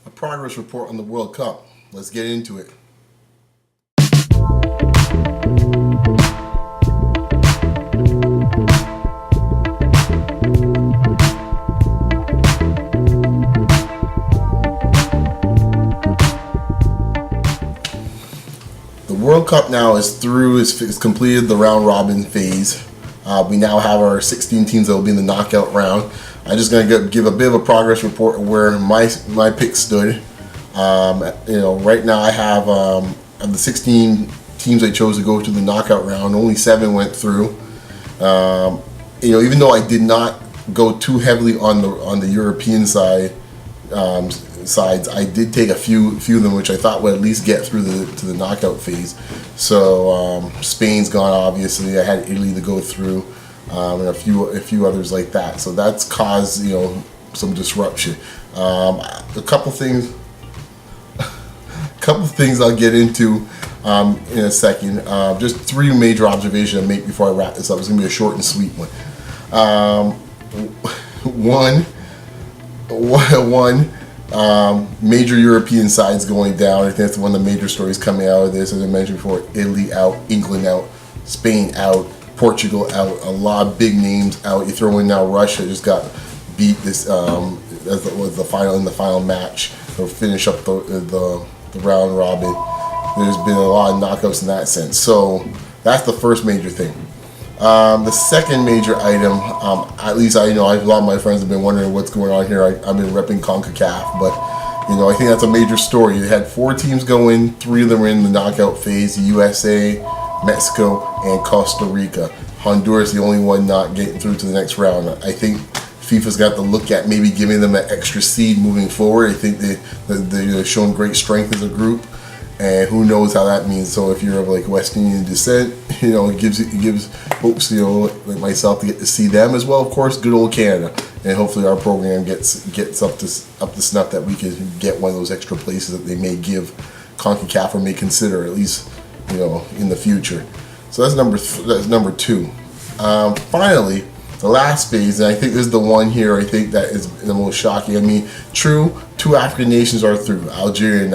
A progress report on the World Cup. Let's get into it. The World Cup now is through, it's completed the round robin phase. We now have our 16 teams that will be in the knockout round. I'm just going to give a bit of a progress report of where my pick stood. Right now I have of the 16 teams I chose to go to the knockout round, only 7 went through. Even though I did not go too heavily on the European sides, I did take a few of them, which I thought would at least get through to the knockout phase. So Spain's gone, obviously. I had Italy to go through, and a few others like that. So that's caused some disruption. A couple things I'll get into in a second. Just 3 major observations I make before I wrap this up. It's gonna be a short and sweet one. Major European sides going down. I think that's one of the major stories coming out of this. As I mentioned before, Italy out, England out, Spain out, Portugal out. A lot of big names out. You throw in now Russia just got beat this as the final match to finish up the round robin. There's been a lot of knockouts in that sense. So that's the first major thing. The second major item, at least a lot of my friends have been wondering what's going on here. I've been repping CONCACAF, but I think that's a major story. You had 4 teams go in, 3 of them were in the knockout phase: the USA, Mexico, and Costa Rica. Honduras, the only one not getting through to the next round. I think FIFA's got to look at maybe giving them an extra seed moving forward. I think they've shown great strength as a group. And who knows how that means. So if you're of West Indian descent, it gives hopes, like myself, to get to see them as well. Of course, good old Canada, and hopefully our program gets up to snuff that we can get one of those extra places that they may give CONCACAF or may consider, at least in the future. So that's number 2. Finally, the last phase, and I think this is the one here I think that is the most shocking. I mean, true, 2 African nations are through: Algeria and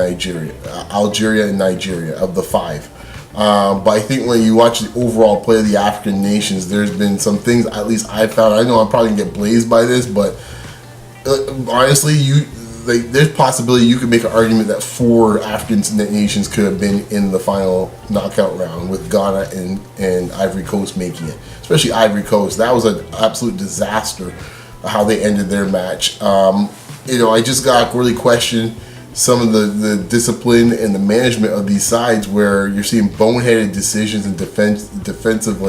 Nigeria of the 5. But I think when you watch the overall play of the African nations, there's been some things, at least I found. I know I'm probably gonna get blazed by this, but honestly, there's possibility you could make an argument that 4 African nations could have been in the final knockout round, with Ghana and Ivory Coast making it. Especially Ivory Coast. That was an absolute disaster how they ended their match. I just got to really question some of the discipline and the management of these sides, where you're seeing boneheaded decisions and defensive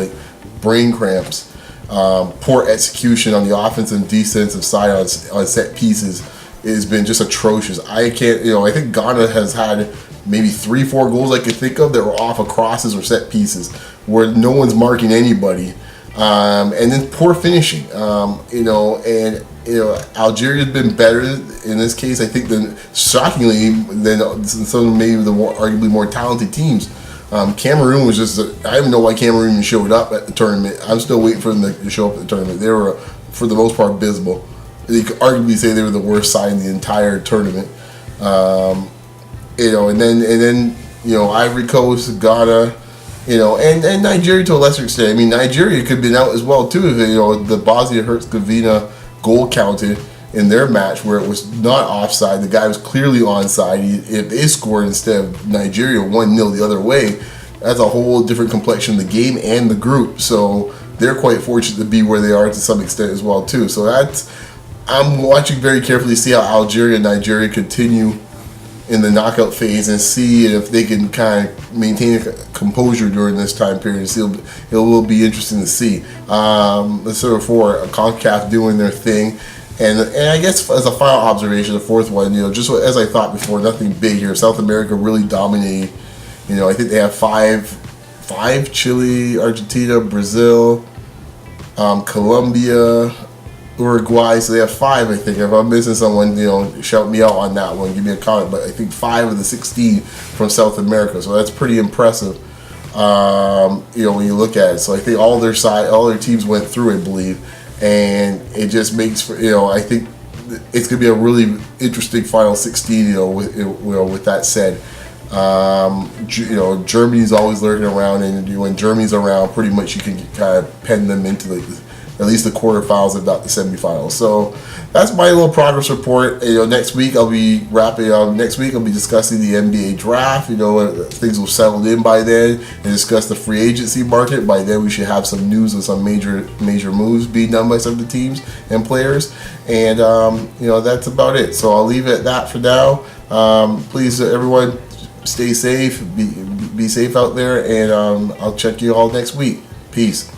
brain cramps, poor execution on the offensive and defensive side on set pieces. It has been just atrocious. I think Ghana has had maybe 3-4 goals I could think of that were off of crosses or set pieces where no one's marking anybody. And then poor finishing. Algeria's been better in this case, I think, shockingly than some of maybe the arguably more talented teams. Cameroon was just, I don't even know why Cameroon even showed up at the tournament. I'm still waiting for them to show up at the tournament. They were, for the most part, abysmal. You could arguably say they were the worst side in the entire tournament. And then Ivory Coast, Ghana, and Nigeria to a lesser extent. I mean, Nigeria could have been out as well too if the Bosnia-Herzegovina goal counted in their match where it was not offside. The guy was clearly onside. If they scored instead of Nigeria 1-0 the other way, that's a whole different complexion of the game and the group. So they're quite fortunate to be where they are to some extent as well too. So I'm watching very carefully to see how Algeria and Nigeria continue in the knockout phase and see if they can kind of maintain composure during this time period. So it will be interesting to see. So for CONCACAF doing their thing, and I guess as a final observation, the 4th one, just as I thought before, nothing big here. South America really dominated. I think they have five: Chile, Argentina, Brazil, Colombia, Uruguay. So they have 5, I think. If I'm missing someone, shout me out on that one, give me a comment. But I think 5 of the 16 from South America, so that's pretty impressive. When you look at it, so I think all their teams went through, I believe, and it just makes for I think it's going to be a really interesting final 16. With that said, Germany's always lurking around, and when Germany's around, pretty much you can kind of pen them into at least the quarterfinals, if not the semifinals. So that's my little progress report. Next week I'll be wrapping up. Next week I'll be discussing the NBA draft. Things will settle in by then, and discuss the free agency market. By then we should have some news of some major moves being done by some of the teams and players. And that's about it. So I'll leave it at that for now. Please, everyone, stay safe. Be safe out there, and I'll check you all next week. Peace.